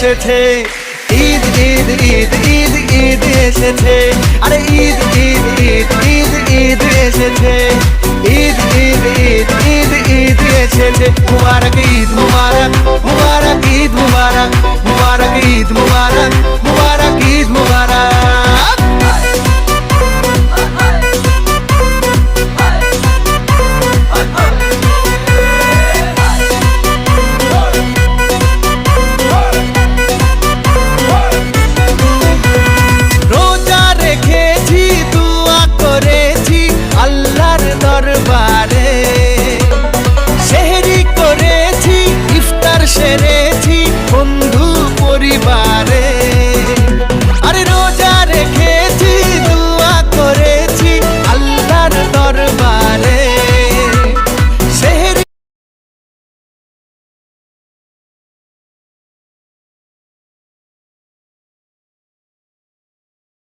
এসেছে, ঈদ ঈদ ঈদ ঈদ ঈদ এসেছে, আরে ঈদ ঈদ ঈদ ঈদ ঈদ এসেছে, ঈদ ঈদ ঈদ ঈদ ঈদ এসেছে। মুবারক ঈদ মুবারক, মুবারক ঈদ মুবারক, মুবারক ঈদ মুবারক, মুবারক ঈদ মুবারক। রোজা রেখেছি, দোয়া করেছি আল্লাহর দরবারে, সেহরি করেছি, ইফতার সেরেছি বন্ধু পরিবার।